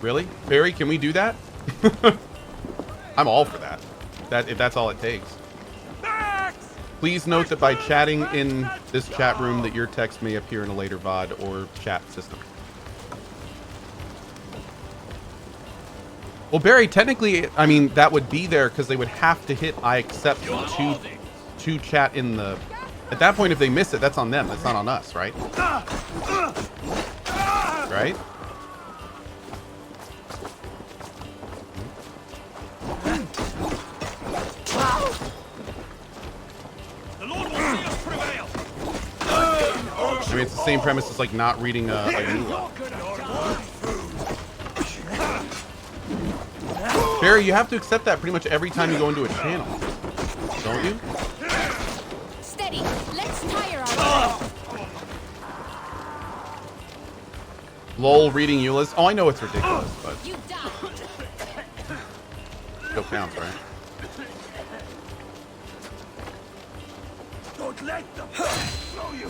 Really? Barry, can we do that? I'm all for that. If that's all it takes. Please note that by chatting in this chat room that your text may appear in a later VOD or chat system. Well, Barry, technically, I mean, that would be there because they would have to hit I accept to chat in the... At that point, if they miss it, that's on them. That's not on us, right? Right? I mean, it's the same premise as like not reading a rule. Barry, you have to accept that pretty much every time you go into a channel, don't you? Steady. Let's tire our Lol, reading Eula's. Oh, I know it's ridiculous, but still counts, right? Don't let them throw you.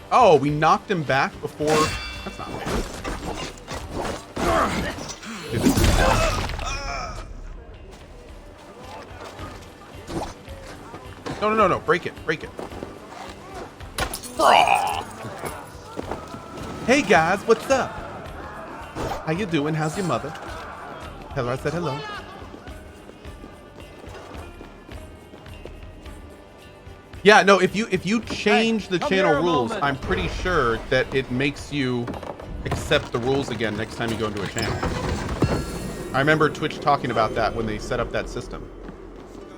Oh, we knocked him back before. That's not fair. Dude, this is No. Break it. Hey guys, what's up? How you doing? How's your mother? Tell her I said hello. Yeah, no, if you change the channel rules, I'm pretty sure that it makes you accept the rules again next time you go into a channel. I remember Twitch talking about that when they set up that system.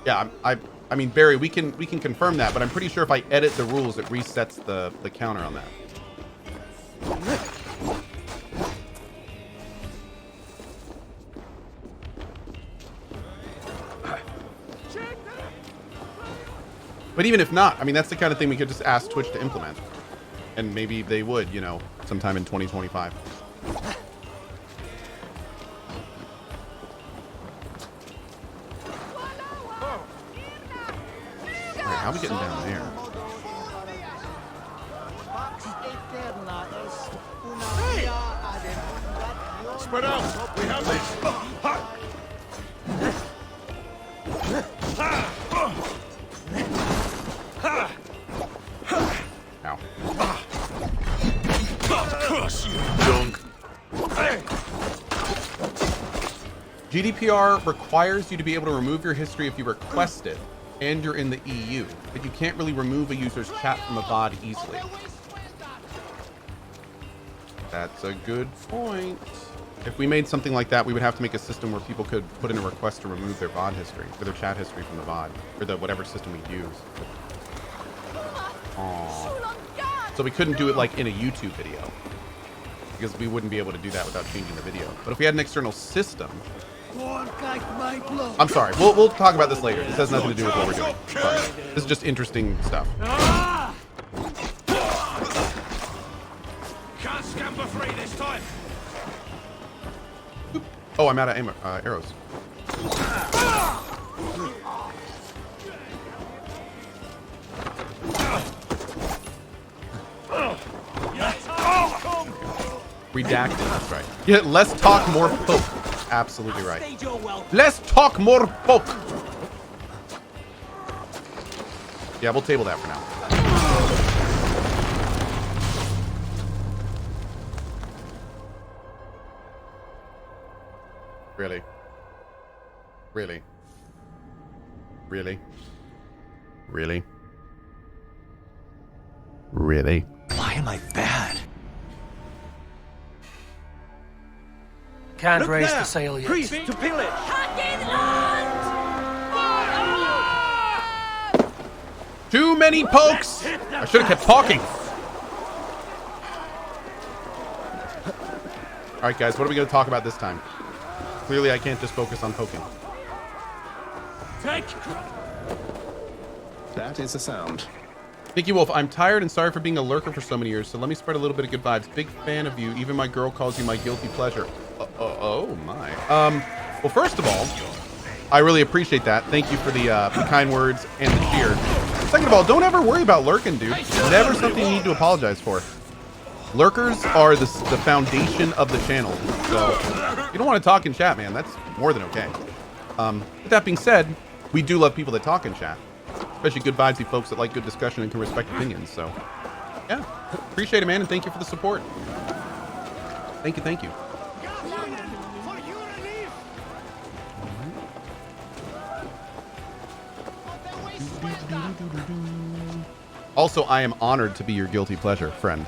Yeah, I mean, Barry, we can confirm that, but I'm pretty sure if I edit the rules, it resets the counter on that. But even if not, I mean, that's the kind of thing we could just ask Twitch to implement. And maybe they would, you know, sometime in 2025. Alright, how are we getting down there? Spread out. We have this. Ow. Curse you, dunk. GDPR requires you to be able to remove your history if you request it, and you're in the EU, but you can't really remove a user's chat from a VOD easily. That's a good point. If we made something like that, we would have to make a system where people could put in a request to remove their VOD history, or their chat history from the VOD, or the whatever system we use. Aww. So we couldn't do it like in a YouTube video, because we wouldn't be able to do that without changing the video. But if we had an external system... I'm sorry, we'll talk about this later. This has nothing to do with what we're doing. Sorry. This is just interesting stuff. Can't scamper free this time. Oop. Oh, I'm out of arrows. Redacted, that's right. Yeah, less talk, more poke. Absolutely right. Less talk, more poke. Yeah, we'll table that for now. Really? Really? Really? Really? Really? Why am I bad? Can't raise the sail yet. Priest, to pillage. Too many pokes! I should have kept talking. Alright guys, what are we going to talk about this time? Clearly I can't just focus on poking. Take. That is a sound. Nicky Wolf, I'm tired and sorry for being a lurker for so many years, so let me spread a little bit of good vibes. Big fan of you. Even my girl calls you my guilty pleasure. Oh my. Well, first of all, I really appreciate that. Thank you for the kind words and the cheer. Second of all, don't ever worry about lurking, dude. Never something you need to apologize for. Lurkers are the foundation of the channel. So if you don't want to talk in chat, man, that's more than okay. With that being said, we do love people that talk in chat. Especially good vibesy folks that like good discussion and can respect opinions. So, yeah. Appreciate it, man, and thank you for the support. Thank you, thank you. Also, I am honored to be your guilty pleasure, friend.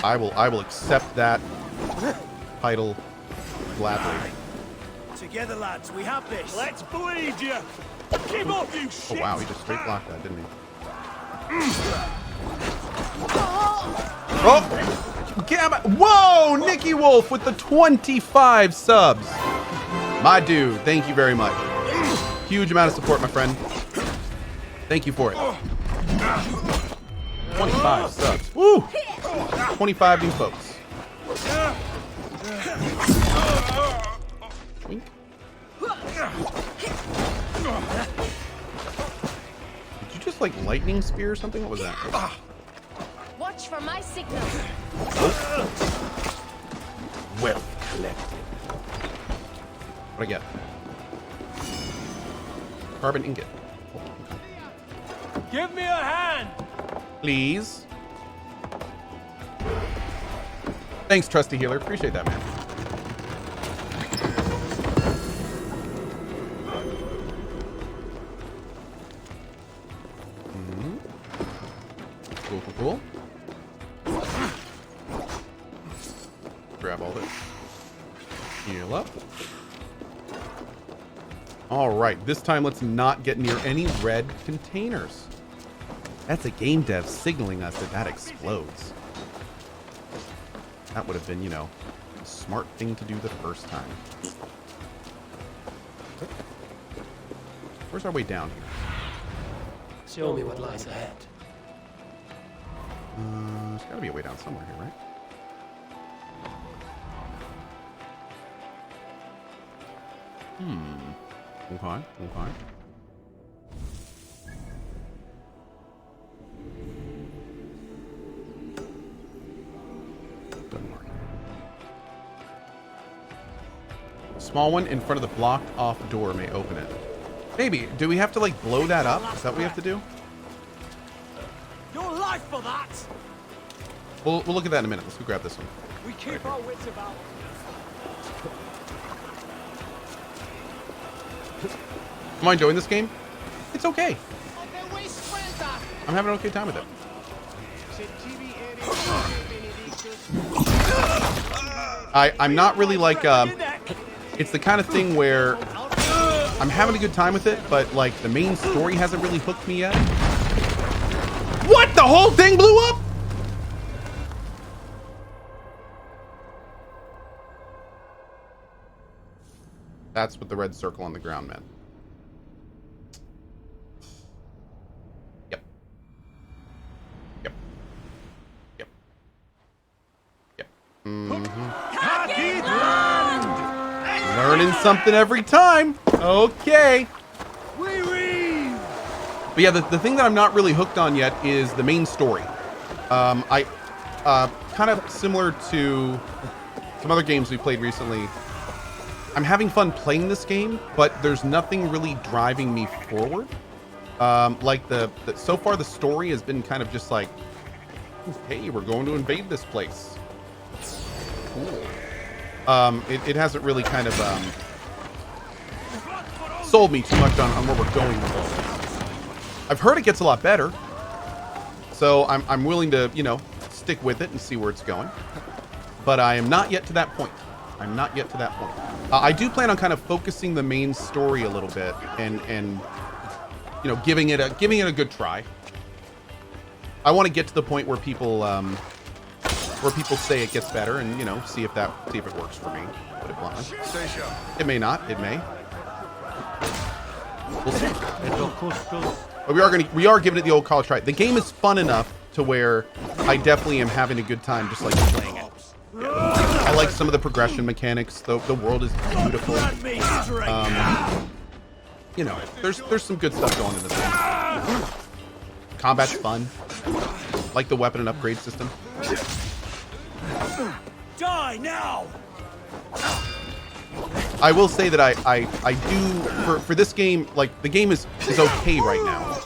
I will accept that title gladly. Together, lads, we have this. Let's bleed you. Keep off, you shit. Oh wow, he just straight blocked that, didn't he? Oh! Whoa! Nicky Wolf with the 25 subs. My dude, thank you very much. Huge amount of support, my friend. Thank you for it. 25 subs. Woo! 25 new folks. Wink. Did you just like lightning spear or something? What was that? Watch for my signal. Well collected. What I get? Carbon ingot. Give me a hand. Please. Thanks, trusty healer. Appreciate that, man. Cool, cool, cool. Grab all this. Heal up. All right, this time let's not get near any red containers. That's a game dev signaling us that that explodes. That would have been, you know, a smart thing to do the first time. Where's our way down here? Show me what lies ahead. There's got to be a way down somewhere here, right? Okay, okay. Doesn't work. Small one in front of the blocked off door may open it. Maybe. Do we have to like blow that up? Is that what we have to do? Your life for that. We'll look at that in a minute. Let's go grab this one. We keep our wits about. Am I enjoying this game? It's okay. I'm having an okay time with it. I'm not really like it's the kind of thing where I'm having a good time with it, but like the main story hasn't really hooked me yet. What? The whole thing blew up? That's what the red circle on the ground meant. Yep. Yep. Yep. Yep. Learning something every time. Okay. But yeah, the thing that I'm not really hooked on yet is the main story. I kind of similar to some other games we played recently. I'm having fun playing this game, but there's nothing really driving me forward. Like so far the story has been kind of just like, hey, we're going to invade this place. Cool. It hasn't really kind of sold me too much on where we're going with all this. I've heard it gets a lot better, so I'm willing to, you know, stick with it and see where it's going. But I am not yet to that point. I'm not yet to that point. I do plan on kind of focusing the main story a little bit and you know, giving it a good try. I want to get to the point where people say it gets better, and you know, see if it works for me. Put it bluntly. It may not. It may. We'll see. But we are giving it the old college try. The game is fun enough to where I definitely am having a good time just like playing it. I like some of the progression mechanics. The world is beautiful. You know, there's some good stuff going in this game. Combat's fun. like the weapon and upgrade system. Die now! I will say that I do for this game, like the game is okay right now.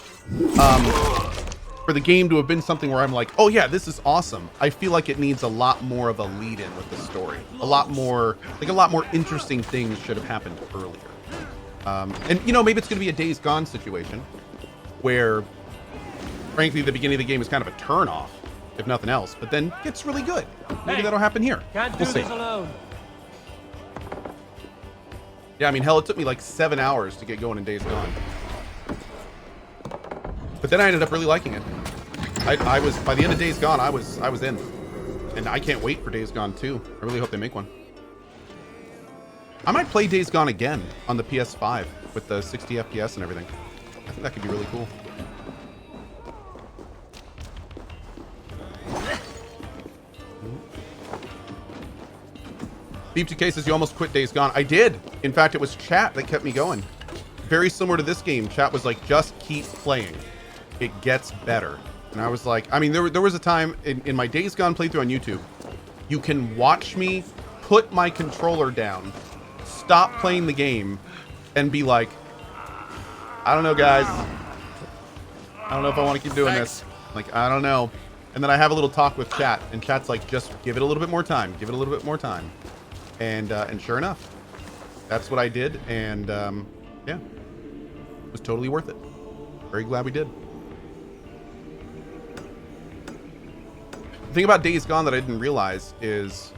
For the game to have been something where I'm like, oh yeah, this is awesome. I feel like it needs a lot more of a lead in with the story. A lot more interesting things should have happened earlier. And you know, maybe it's going to be a Days Gone situation where, frankly, the beginning of the game is kind of a turn off, if nothing else, but then gets really good. Maybe that'll happen here. Can't We'll do see. this alone. Yeah, I mean, hell, it took me like 7 hours to get going in Days Gone. But then I ended up really liking it. I was, by the end of Days Gone, I was in. And I can't wait for Days Gone 2. I really hope they make one. I might play Days Gone again on the PS5 with the 60 FPS and everything. I think that could be really cool. Beef2K says you almost quit Days Gone. I did. In fact, it was chat that kept me going. Very similar to this game. Chat was like, just keep playing. It gets better. And I was like, I mean, there was a time in my Days Gone playthrough on YouTube, you can watch me put my controller down, stop playing the game, and be like, I don't know, guys. I don't know if I want to keep doing this. Like, I don't know. And then I have a little talk with chat, and chat's like, just give it a little bit more time. Give it a little bit more time. And sure enough, that's what I did. And yeah, it was totally worth it. Very glad we did. The thing about Days Gone that I didn't realize is,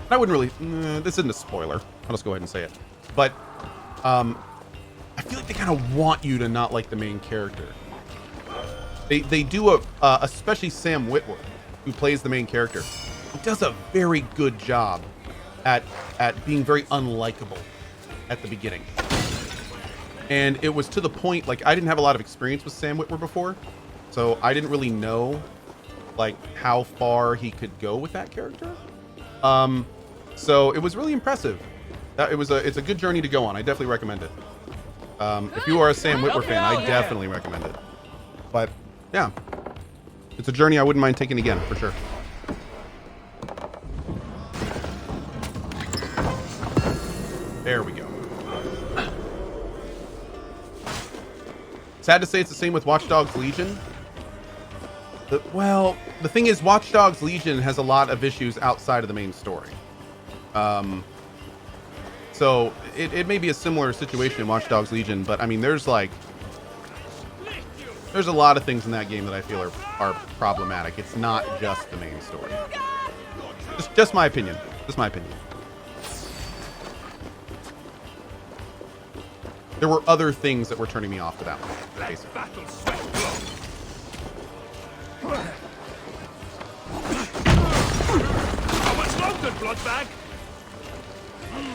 I wouldn't really, this isn't a spoiler. I'll just go ahead and say it. But I feel like they kind of want you to not like the main character. They do especially Sam Witwer, who plays the main character. He does a very good job at being very unlikable at the beginning. And it was to the point, like, I didn't have a lot of experience with Sam Witwer before, so I didn't really know like how far he could go with that character. So it was really impressive. It's a good journey to go on. I definitely recommend it. If you are a Sam Witwer fan, I definitely recommend it. But yeah, it's a journey I wouldn't mind taking again for sure. There we go. Sad to say it's the same with Watch Dogs Legion. Well, the thing is, Watch Dogs Legion has a lot of issues outside of the main story. So it may be a similar situation in Watch Dogs Legion, but I mean, there's a lot of things in that game that I feel are problematic. It's not just the main story. Just my opinion. Just my opinion. There were other things that were turning me off to that one, basically.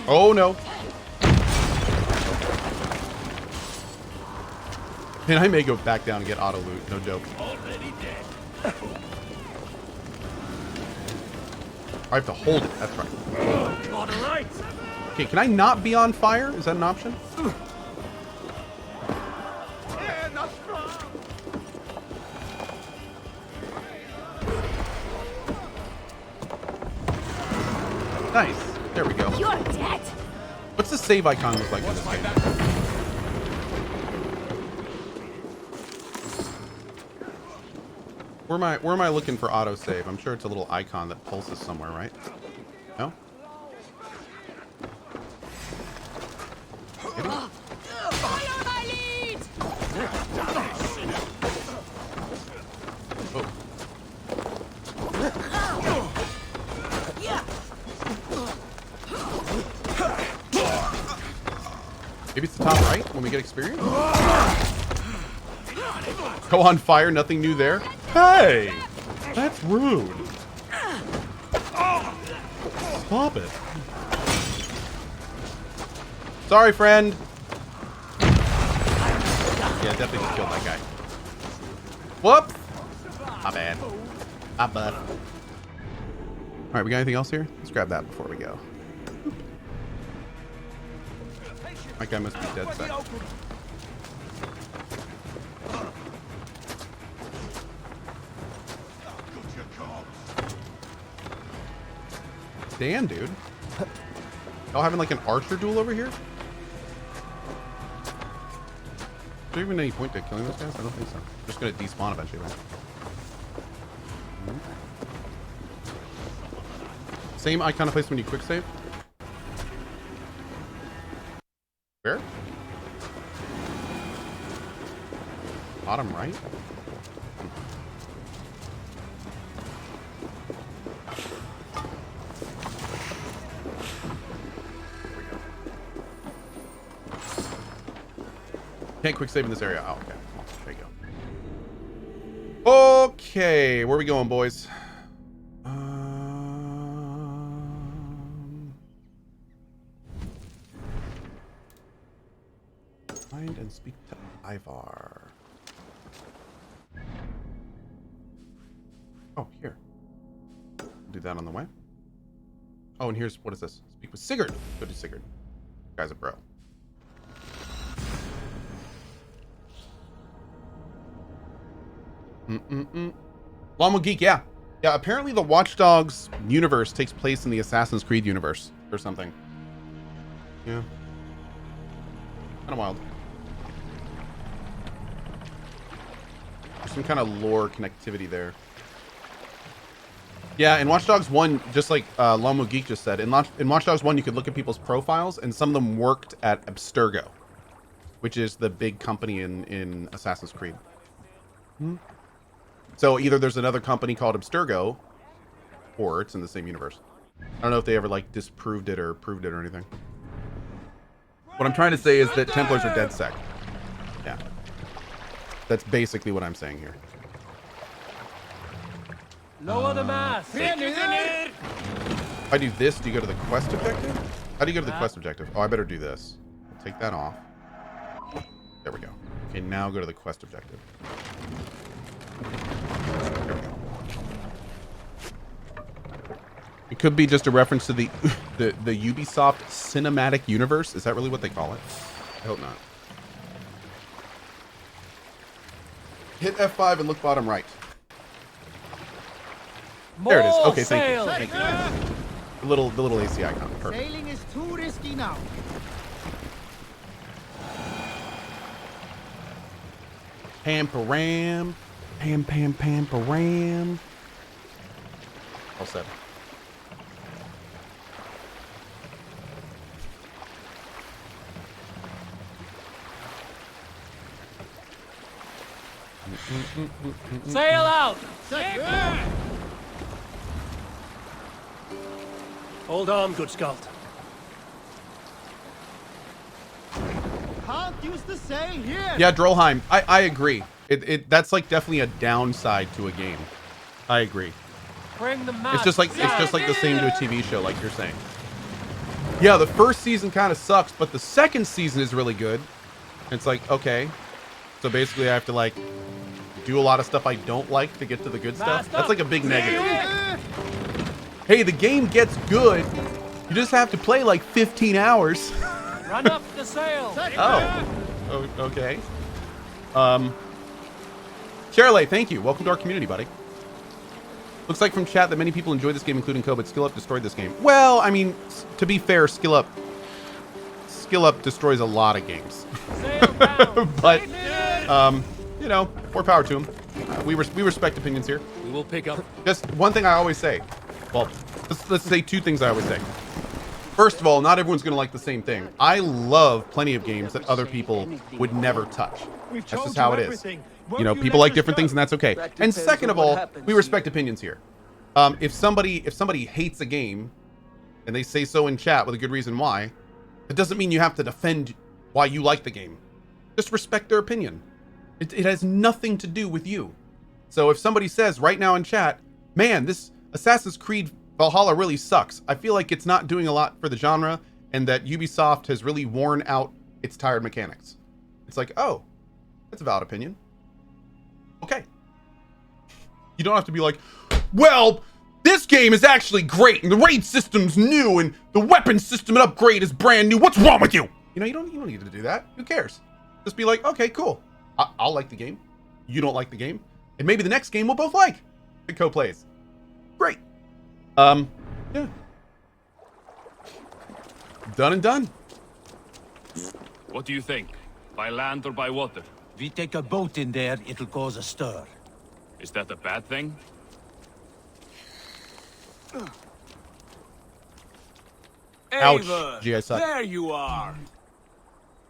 Oh no. And I may go back down and get auto loot, no joke. I have to hold it, that's right. Okay, can I not be on fire? Is that an option? Nice. There we go. You're dead. What's the save icon look like in this game? Where am I looking for auto save? I'm sure it's a little icon that pulses somewhere, right? No? Maybe? Follow my lead. Oh. Maybe it's the top right when we get experience? Go on fire, nothing new there. Hey! That's rude. Stop it. Sorry, friend. Yeah, definitely killed that guy. Whoops! My bad. My bad. Alright, we got anything else here? Let's grab that before we go. My guy must be dead set. understand, dude. Y'all having like an archer duel over here? Is there even any point to killing those guys? I don't think so. I'm just gonna despawn eventually, right? Same icon of place when you quick save. Where? Bottom right? Can't quick save in this area. Oh, okay. There you go. Okay, where are we going, boys? Find and speak to Ivar. Oh, here. Do that on the way. Oh, and here's, what is this? Speak with Sigurd. Go to Sigurd. Guy's a bro. Llama Geek, yeah. Yeah, apparently the Watch Dogs universe takes place in the Assassin's Creed universe or something. Yeah. Kind of wild. There's some kind of lore connectivity there. Yeah, in Watch Dogs 1, just like Llama Geek just said, in Watch Dogs 1, you could look at people's profiles, and some of them worked at Abstergo, which is the big company in Assassin's Creed. So either there's another company called Abstergo, or it's in the same universe. I don't know if they ever like disproved it or proved it or anything. What I'm trying to say is that Templars are dead sec. Yeah. That's basically what I'm saying here. Lower the mast. If I do this, do you go to the quest objective? How do you go to the quest objective? Oh, I better do this. I'll take that off. There we go. Okay, now go to the quest objective. There we go. It could be just a reference to the Ubisoft cinematic universe. Is that really what they call it? I hope not. Hit F5 and look bottom right. There it is. Okay, thank you. Thank you. The little AC icon. Perfect. Sailing is too risky now. Pam-param. Pam-param. All set. Sail out. Hold on, good Scott. Can't use the sail here. Yeah, Drollheim. I agree. That's like definitely a downside to a game. I agree. Bring the mast. It's just like the same to a TV show, like you're saying. Yeah, the first season kind of sucks, but the second season is really good. It's like, okay. So basically I have to like do a lot of stuff I don't like to get to the good stuff. That's like a big negative. Hey, the game gets good. You just have to play like 15 hours. Run up the sail. Oh, okay. Charlie, thank you. Welcome to our community, buddy. Looks like from chat that many people enjoy this game, including Cohh, but Skill Up destroyed this game. Well, I mean, to be fair, Skill Up destroys a lot of games. But, you know, more power to him. We respect opinions here. We will pick up. Just one thing I always say. Well, let's say two things I always say. First of all, not everyone's going to like the same thing. I love plenty of games that other people would never touch. That's just how it is. You know, people like different things, and that's okay. And second of all, we respect opinions here. If somebody hates a game, and they say so in chat with a good reason why, it doesn't mean you have to defend why you like the game. Just respect their opinion. It has nothing to do with you. So if somebody says right now in chat, man, this Assassin's Creed Valhalla really sucks. I feel like it's not doing a lot for the genre, and that Ubisoft has really worn out its tired mechanics. It's like, oh, that's a valid opinion. Okay. You don't have to be like, well, this game is actually great, and the raid system's new, and the weapon system and upgrade is brand new. What's wrong with you? You know, you don't need to do that. Who cares? Just be like, okay, cool. I'll like the game. You don't like the game. And maybe the next game we'll both like. That Cohh plays. Great. Yeah. Done and done. What do you think? By land or by water? If we take a boat in there, it'll cause a stir. Is that a bad thing? Ouch. Eivor, Gee, I suck. there you are.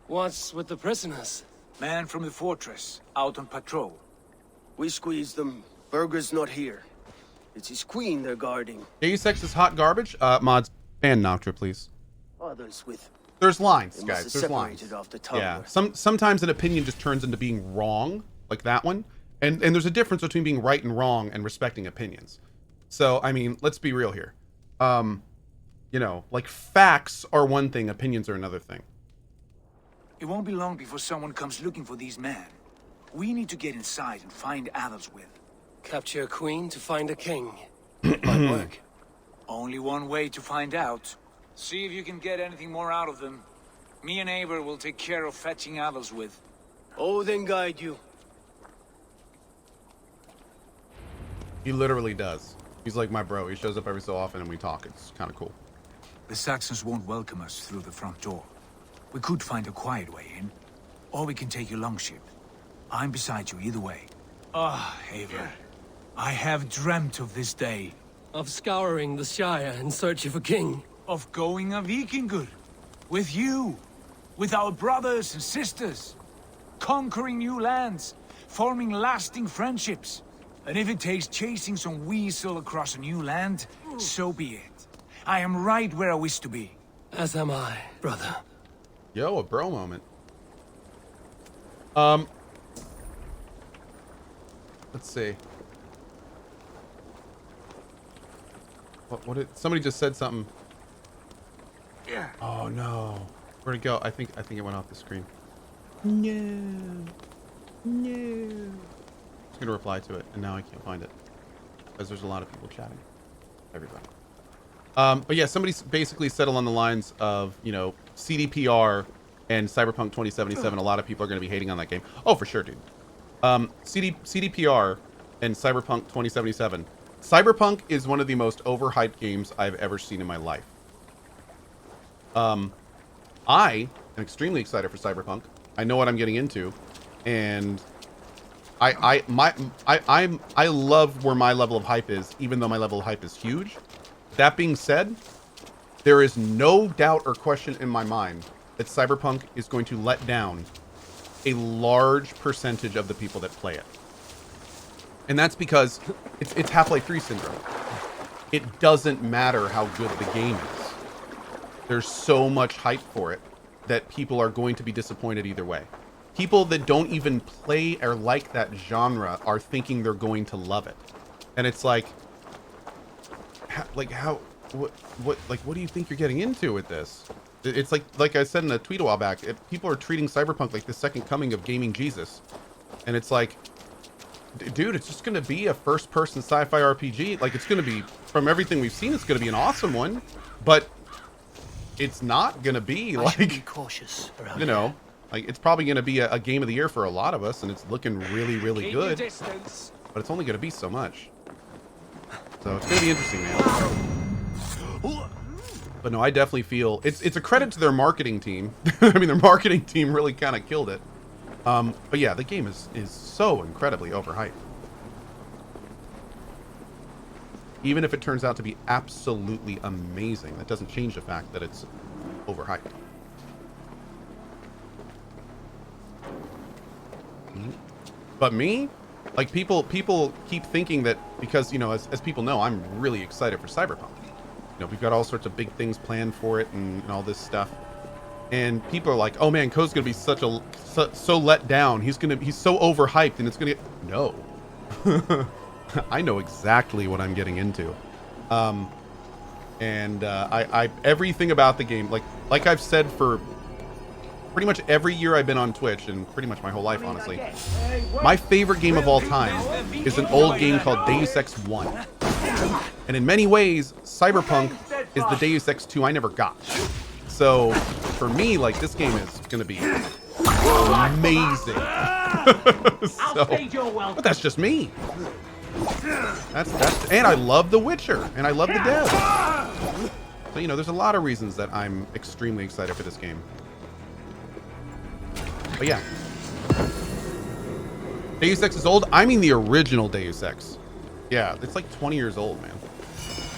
What's with the prisoners? Man from the fortress, out on patrol. We squeezed them. Berger's not here. It's his queen they're guarding. Deus Ex is hot garbage. Mods, ban Noctra, please. Others with... There's lines, They must guys. have There's lines. separated off the tongue. Yeah. Sometimes an opinion just turns into being wrong, like that one. And there's a difference between being right and wrong and respecting opinions. So, I mean, let's be real here. You know, like facts are one thing, opinions are another thing. It won't be long before someone comes looking for these men. We need to get inside and find Adelswith. Capture a queen to find a king. It might work. Only one way to find out. See if you can get anything more out of them. Me and Eivor will take care of fetching Adelswith. Odin guide you. He literally does. He's like my bro. He shows up every so often and we talk. It's kind of cool. The Saxons won't welcome us through the front door. We could find a quiet way in, or we can take your longship. I'm beside you either way. Ah, Eivor. I have dreamt of this day. Of scouring the Shire in search of a king. Of going a Vikingur. With you. With our brothers and sisters. Conquering new lands. Forming lasting friendships. And if it takes chasing some weasel across a new land, so be it. I am right where I wish to be. As am I, brother. Yo, a bro moment. Let's see. What did somebody just said something? Yeah. Oh no. Where'd it go? I think it went off the screen. No. No. I was gonna reply to it, and now I can't find it. Because there's a lot of people chatting. Everybody. But yeah, somebody basically said along the lines of, you know, CDPR and Cyberpunk 2077, a lot of people are going to be hating on that game. Oh, for sure, dude. CDPR and Cyberpunk 2077. Cyberpunk is one of the most overhyped games I've ever seen in my life. I am extremely excited for Cyberpunk. I know what I'm getting into, and I love where my level of hype is, even though my level of hype is huge. That being said, there is no doubt or question in my mind that Cyberpunk is going to let down a large percentage of the people that play it. And that's because it's Half-Life 3 syndrome. It doesn't matter how good the game is. There's so much hype for it that people are going to be disappointed either way. People that don't even play or like that genre are thinking they're going to love it. And it's like, what do you think you're getting into with this? It's like I said in a tweet a while back, people are treating Cyberpunk like the second coming of gaming Jesus. And it's like, dude, it's just going to be a first-person sci-fi RPG. Like, it's going to be, from everything we've seen, it's going to be an awesome one. But it's not going to be like, Be cautious around you know, like it's probably going to be a game of the year for a lot of us, and it's looking really, really good. But it's only going to be so much. So it's going to be interesting, man. But no, I definitely feel it's a credit to their marketing team. I mean, their marketing team really kind of killed it. But yeah, the game is so incredibly overhyped. Even if it turns out to be absolutely amazing, that doesn't change the fact that it's overhyped. But me, like people keep thinking that because, you know, as people know, I'm really excited for Cyberpunk. You know, we've got all sorts of big things planned for it and all this stuff. And people are like, "Oh man, Cohh's gonna be so let down. He's so overhyped, and it's gonna get..." No, I know exactly what I'm getting into, and I everything about the game, like I've said for pretty much every year I've been on Twitch, and pretty much my whole life, honestly. My favorite game of all time is an old game called Deus Ex 1, and in many ways, Cyberpunk is the Deus Ex 2 I never got. So, for me, like, this game is going to be amazing. But that's just me. That's and I love The Witcher, and I love the devs. So, you know, there's a lot of reasons that I'm extremely excited for this game. But yeah. Deus Ex is old? I mean the original Deus Ex. Yeah, it's like 20 years old, man.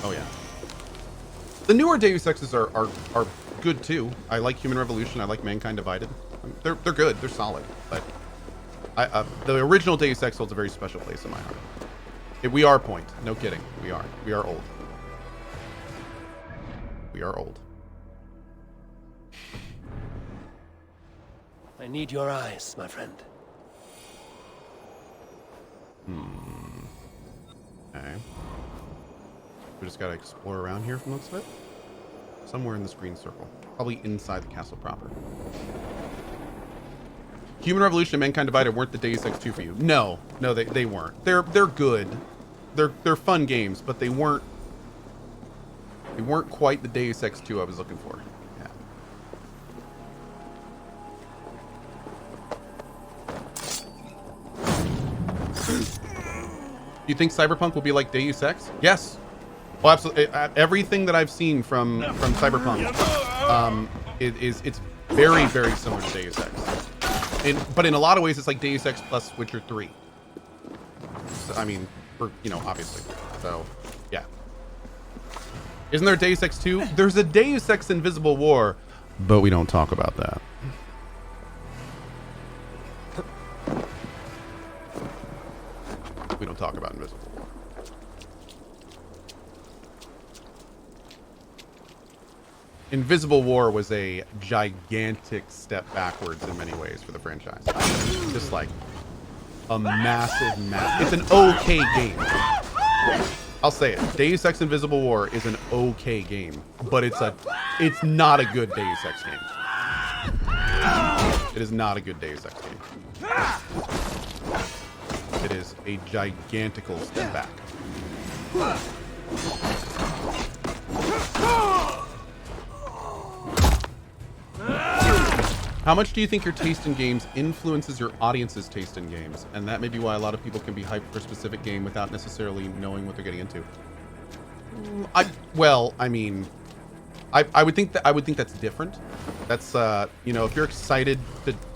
Oh, yeah. The newer Deus Exes are good, too. I like Human Revolution. I like Mankind Divided. They're good. They're solid. But the original Deus Ex holds a very special place in my heart. We are point. No kidding. We are. We are old. We are old. I need your eyes, my friend. Okay. We just gotta explore around here from the looks of it. Somewhere in this green circle. Probably inside the castle proper. Human Revolution and Mankind Divided weren't the Deus Ex 2 for you. No, they weren't. They're good. They're fun games, but they weren't quite the Deus Ex 2 I was looking for. Yeah. You think Cyberpunk will be like Deus Ex? Yes. Well, absolutely. Everything that I've seen from Cyberpunk, it's very, very similar to Deus Ex. But in a lot of ways, it's like Deus Ex plus Witcher 3. So, I mean, obviously. So, yeah. Isn't there a Deus Ex 2? There's a Deus Ex Invisible War, but we don't talk about that. We don't talk about Invisible War. Invisible War was a gigantic step backwards in many ways for the franchise. Just like a massive. It's an okay game. I'll say it. Deus Ex Invisible War is an okay game, but it's not a good Deus Ex game. It is not a good Deus Ex game. It is a gigantical step back. How much do you think your taste in games influences your audience's taste in games? And that may be why a lot of people can be hyped for a specific game without necessarily knowing what they're getting into. I would think that's different. That's if you're excited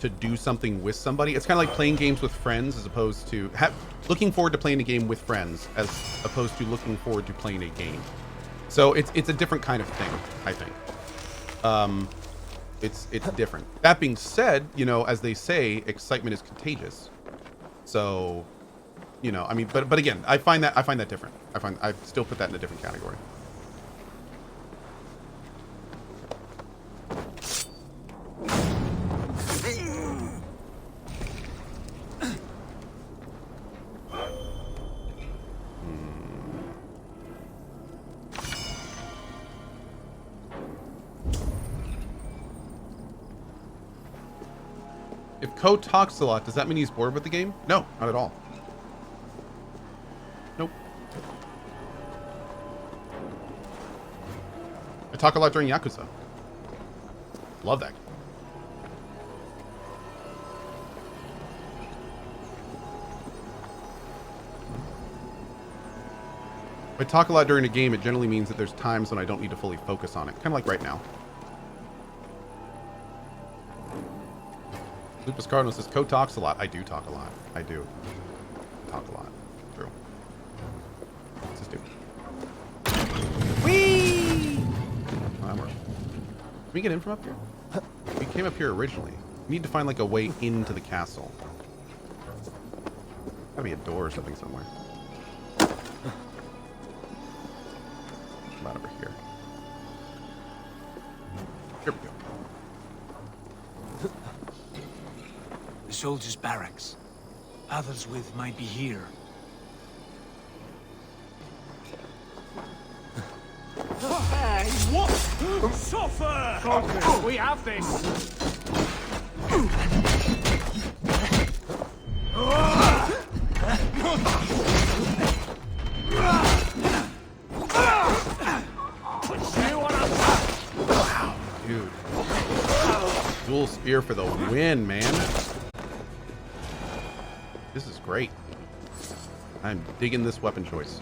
to do something with somebody, it's kind of like playing games with friends as opposed to looking forward to playing a game with friends as opposed to looking forward to playing a game. So it's a different kind of thing, I think. It's different. That being said, as they say, excitement is contagious. So, but again, I find that different. I still put that in a different category. If Cohh talks a lot, does that mean he's bored with the game? No, not at all. Nope. I talk a lot during Yakuza. Love that game. If I talk a lot during a game, it generally means that there's times when I don't need to fully focus on it. Kind of like right now. Lupus Cardinal says, Cohh talks a lot. I do talk a lot. I do. Talk a lot. True. Let's just do it. Whee! Oh, that works. Can we get in from up here? We came up here originally. We need to find like a way into the castle. Gotta be a door or something somewhere. Come out over here. Here we go. The soldiers' barracks. Others with might be here. Hey, what? Suffer! Focus, we have this! Wow, dude. Dual spear for the win, man. This is great. I'm digging this weapon choice.